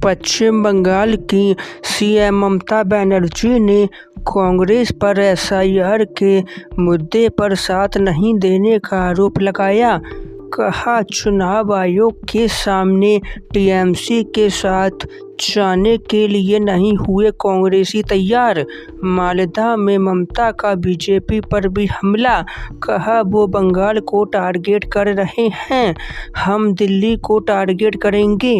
पश्चिम बंगाल की सीएम ममता बनर्जी ने कांग्रेस पर एसआईआर के मुद्दे पर साथ नहीं देने का आरोप लगाया। कहा, चुनाव आयोग के सामने टीएमसी के साथ जाने के लिए नहीं हुए कांग्रेसी तैयार। मालदा में ममता का बीजेपी पर भी हमला। कहा, वो बंगाल को टारगेट कर रहे हैं, हम दिल्ली को टारगेट करेंगे।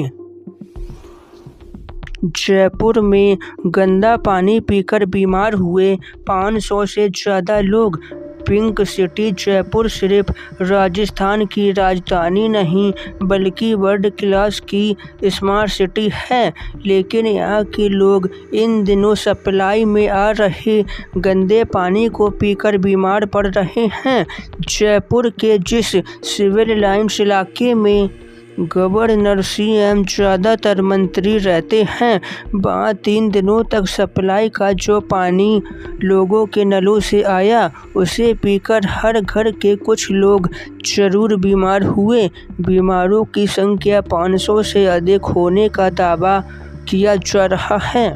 जयपुर में गंदा पानी पीकर बीमार हुए 500 से ज़्यादा लोग। पिंक सिटी जयपुर सिर्फ राजस्थान की राजधानी नहीं बल्कि वर्ल्ड क्लास की स्मार्ट सिटी है, लेकिन यहाँ के लोग इन दिनों सप्लाई में आ रहे गंदे पानी को पीकर बीमार पड़ रहे हैं। जयपुर के जिस सिविल लाइन्स इलाके में गवर्नर सीएम ज़्यादातर मंत्री रहते हैं, वहाँ 3 दिनों तक सप्लाई का जो पानी लोगों के नलों से आया, उसे पीकर हर घर के कुछ लोग जरूर बीमार हुए। बीमारों की संख्या 500 से अधिक होने का दावा किया जा रहा है।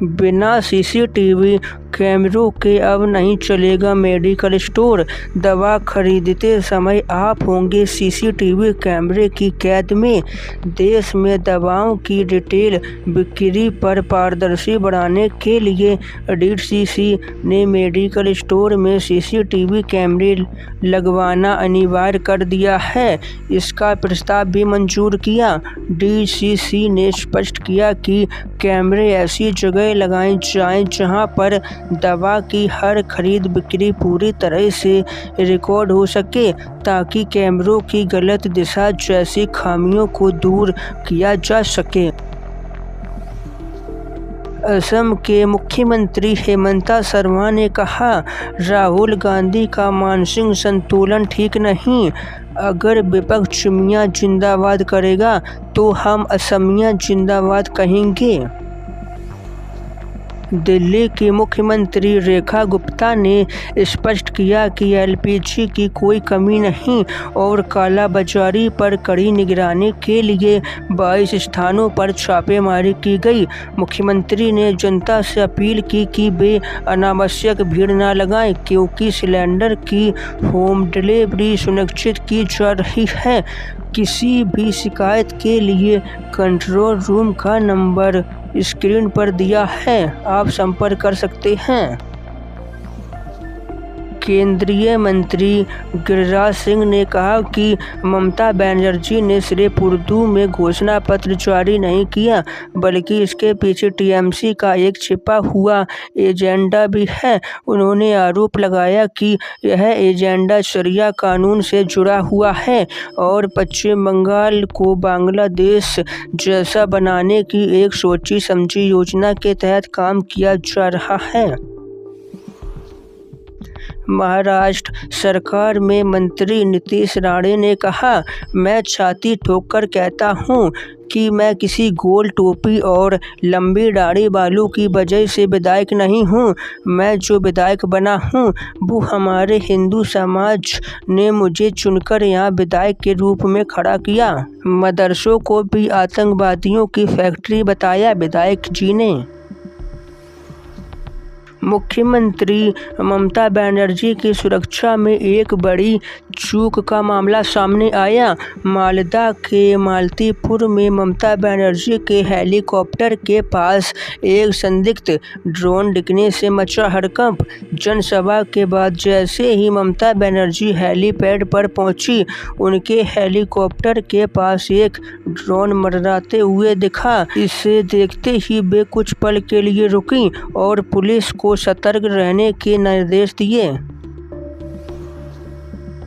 बिना सीसीटीवी कैमरों के अब नहीं चलेगा मेडिकल स्टोर। दवा खरीदते समय आप होंगे सीसीटीवी कैमरे की कैद में। देश में दवाओं की रिटेल बिक्री पर पारदर्शी बढ़ाने के लिए डीसीसी ने मेडिकल स्टोर में सीसीटीवी कैमरे लगवाना अनिवार्य कर दिया है। इसका प्रस्ताव भी मंजूर किया। डीसीसी ने स्पष्ट किया कि कैमरे ऐसी जगह लगाए जाएं जहां पर दवा की हर खरीद बिक्री पूरी तरह से रिकॉर्ड हो सके, ताकि कैमरों की गलत दिशा जैसी खामियों को दूर किया जा सके। असम के मुख्यमंत्री हेमंत शर्मा ने कहा, राहुल गांधी का मानसिक संतुलन ठीक नहीं। अगर विपक्ष मियां जिंदाबाद करेगा तो हम असमिया जिंदाबाद कहेंगे। दिल्ली की मुख्यमंत्री रेखा गुप्ता ने स्पष्ट किया कि एलपीजी की कोई कमी नहीं और कालाबाजारी पर कड़ी निगरानी के लिए 22 स्थानों पर छापेमारी की गई। मुख्यमंत्री ने जनता से अपील की कि वे अनावश्यक भीड़ न लगाएं, क्योंकि सिलेंडर की होम डिलीवरी सुनिश्चित की जा रही है। किसी भी शिकायत के लिए कंट्रोल रूम का नंबर स्क्रीन पर दिया है, आप संपर्क कर सकते हैं। केंद्रीय मंत्री गिरिराज सिंह ने कहा कि ममता बनर्जी ने सिर्फ उर्दू में घोषणा पत्र जारी नहीं किया, बल्कि इसके पीछे टीएमसी का एक छिपा हुआ एजेंडा भी है। उन्होंने आरोप लगाया कि यह एजेंडा शरिया कानून से जुड़ा हुआ है और पश्चिम बंगाल को बांग्लादेश जैसा बनाने की एक सोची समझी योजना के तहत काम किया जा रहा है। महाराष्ट्र सरकार में मंत्री नीतीश राणे ने कहा, मैं छाती ठोककर कहता हूं कि मैं किसी गोल टोपी और लंबी दाढ़ी वालों की वजह से विधायक नहीं हूं। मैं जो विधायक बना हूं वो हमारे हिंदू समाज ने मुझे चुनकर यहां विधायक के रूप में खड़ा किया। मदरसों को भी आतंकवादियों की फैक्ट्री बताया विधायक जी ने। मुख्यमंत्री ममता बनर्जी की सुरक्षा में एक बड़ी चूक का मामला सामने आया। मालदा के मालतीपुर में ममता बनर्जी के हेलीकॉप्टर के पास एक संदिग्ध ड्रोन दिखने से मचा हड़कंप। जनसभा के बाद जैसे ही ममता बनर्जी हेलीपैड पर पहुंची, उनके हेलीकॉप्टर के पास एक ड्रोन मंडराते हुए दिखा। इसे देखते ही वे कुछ पल के लिए रुकी और पुलिस को सतर्क रहने के निर्देश दिए।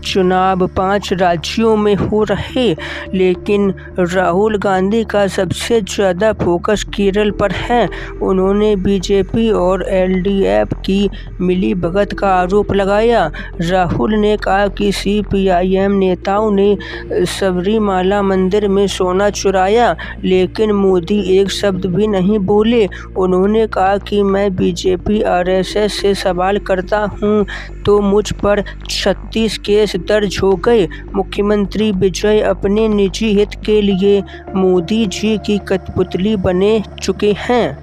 चुनाव 5 राज्यों में हो रहे, लेकिन राहुल गांधी का सबसे ज़्यादा फोकस केरल पर है। उन्होंने बीजेपी और एलडीएफ की मिलीभगत का आरोप लगाया। राहुल ने कहा कि सीपीआईएम नेताओं ने सबरीमाला मंदिर में सोना चुराया, लेकिन मोदी एक शब्द भी नहीं बोले। उन्होंने कहा कि मैं बीजेपी आरएसएस से सवाल करता हूं तो मुझ पर 36 केस केस दर्ज हो गए। मुख्यमंत्री विजय अपने निजी हित के लिए मोदी जी की कठपुतली बने चुके हैं।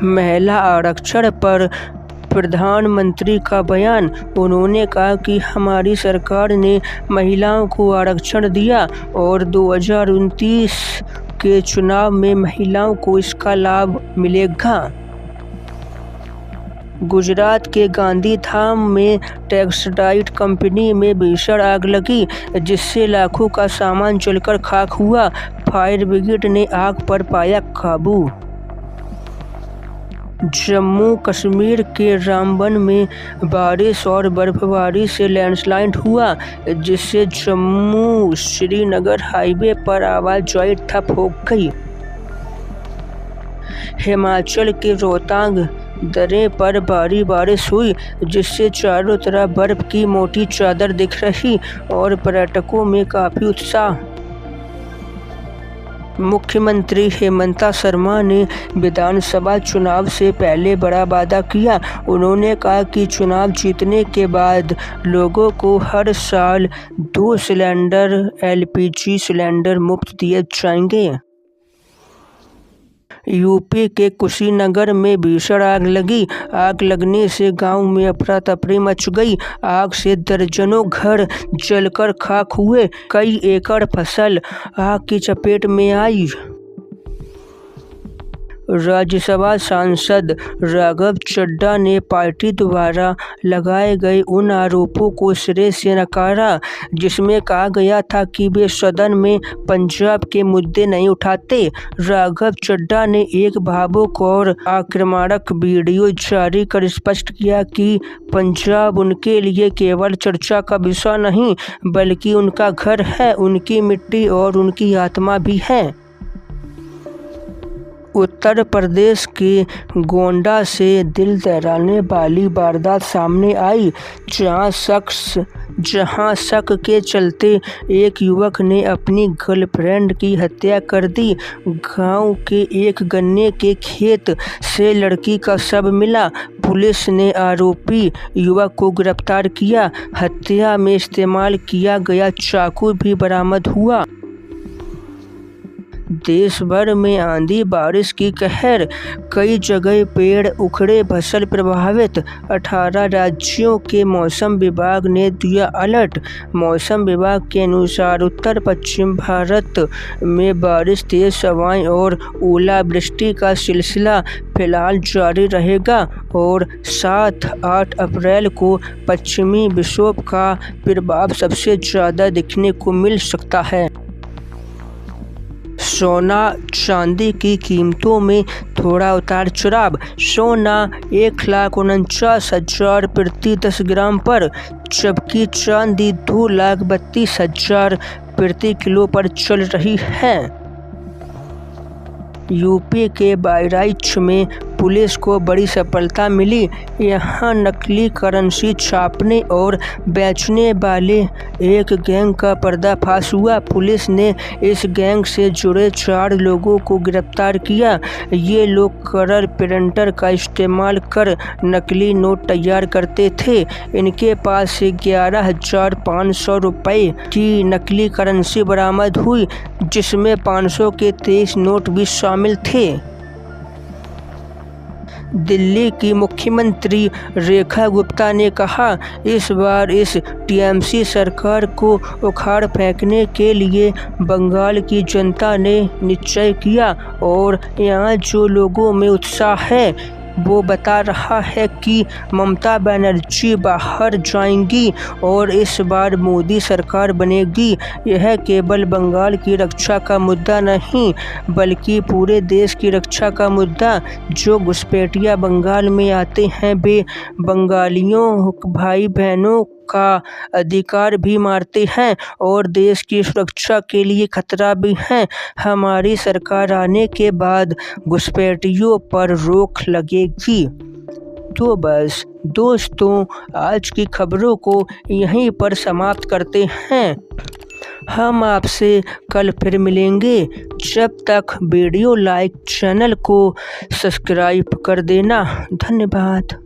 महिला आरक्षण पर प्रधानमंत्री का बयान। उन्होंने कहा कि हमारी सरकार ने महिलाओं को आरक्षण दिया और 2029 के चुनाव में महिलाओं को इसका लाभ मिलेगा। गुजरात के गांधीधाम में टेक्सटाइल कंपनी में भीषण आग लगी, जिससे लाखों का सामान जलकर खाक हुआ। फायर ब्रिगेड ने आग पर पाया काबू। जम्मू कश्मीर के रामबन में बारिश और बर्फबारी से लैंडस्लाइड हुआ, जिससे जम्मू श्रीनगर हाईवे पर आवाजाही ठप हो गई। हिमाचल के रोहतांग दर्रे पर भारी बारिश हुई, जिससे चारों तरफ बर्फ की मोटी चादर दिख रही और पर्यटकों में काफी उत्साह। मुख्यमंत्री हेमंत शर्मा ने विधानसभा चुनाव से पहले बड़ा वादा किया। उन्होंने कहा कि चुनाव जीतने के बाद लोगों को हर साल 2 सिलेंडर LPG सिलेंडर मुफ्त दिए जाएंगे। यूपी के कुशीनगर में भीषण आग लगी। आग लगने से गांव में अफरा तफरी मच गई। आग से दर्जनों घर जलकर खाक हुए। कई एकड़ फसल आग की चपेट में आई। राज्यसभा सांसद राघव चड्ढा ने पार्टी द्वारा लगाए गए उन आरोपों को सिरे से नकारा, जिसमें कहा गया था कि वे सदन में पंजाब के मुद्दे नहीं उठाते। राघव चड्ढा ने एक भावुक और आक्रामक वीडियो जारी कर स्पष्ट किया कि पंजाब उनके लिए केवल चर्चा का विषय नहीं, बल्कि उनका घर है, उनकी मिट्टी और उनकी आत्मा भी है। उत्तर प्रदेश के गोंडा से दिल दहलाने वाली वारदात सामने आई, जहां शक के चलते एक युवक ने अपनी गर्लफ्रेंड की हत्या कर दी। गांव के एक गन्ने के खेत से लड़की का शव मिला। पुलिस ने आरोपी युवक को गिरफ्तार किया। हत्या में इस्तेमाल किया गया चाकू भी बरामद हुआ। देश भर में आंधी बारिश की कहर, कई जगह पेड़ उखड़े, फसल प्रभावित। 18 राज्यों के मौसम विभाग ने दिया अलर्ट। मौसम विभाग के अनुसार उत्तर पश्चिम भारत में बारिश, तेज हवाएं और ओलावृष्टि का सिलसिला फिलहाल जारी रहेगा और 7-8 अप्रैल को पश्चिमी विक्षोभ का प्रभाव सबसे ज़्यादा दिखने को मिल सकता है। सोना चांदी की कीमतों में थोड़ा उतार चढ़ाव। सोना 1,49,000 प्रति 10 ग्राम पर, जबकि चांदी 2,32,000 प्रति किलो पर चल रही है। यूपी के बहराइच में पुलिस को बड़ी सफलता मिली। यहां नकली करेंसी छापने और बेचने वाले एक गैंग का पर्दाफाश हुआ। पुलिस ने इस गैंग से जुड़े 4 लोगों को गिरफ्तार किया। ये लोग कलर प्रिंटर का इस्तेमाल कर नकली नोट तैयार करते थे। इनके पास से 11,500 रुपये की नकली करेंसी बरामद हुई, जिसमें 500 के 23 नोट भी शामिल थे। दिल्ली की मुख्यमंत्री रेखा गुप्ता ने कहा, इस बार इस टीएमसी सरकार को उखाड़ फेंकने के लिए बंगाल की जनता ने निश्चय किया और यहाँ जो लोगों में उत्साह है वो बता रहा है कि ममता बनर्जी बाहर जाएंगी और इस बार मोदी सरकार बनेगी। यह केवल बंगाल की रक्षा का मुद्दा नहीं, बल्कि पूरे देश की रक्षा का मुद्दा। जो घुसपैठिया बंगाल में आते हैं वे बंगालियों भाई बहनों का अधिकार भी मारते हैं और देश की सुरक्षा के लिए खतरा भी है। हमारी सरकार आने के बाद घुसपैठियों पर रोक लगेगी। तो बस दोस्तों, आज की खबरों को यहीं पर समाप्त करते हैं। हम आपसे कल फिर मिलेंगे। जब तक वीडियो लाइक, चैनल को सब्सक्राइब कर देना। धन्यवाद।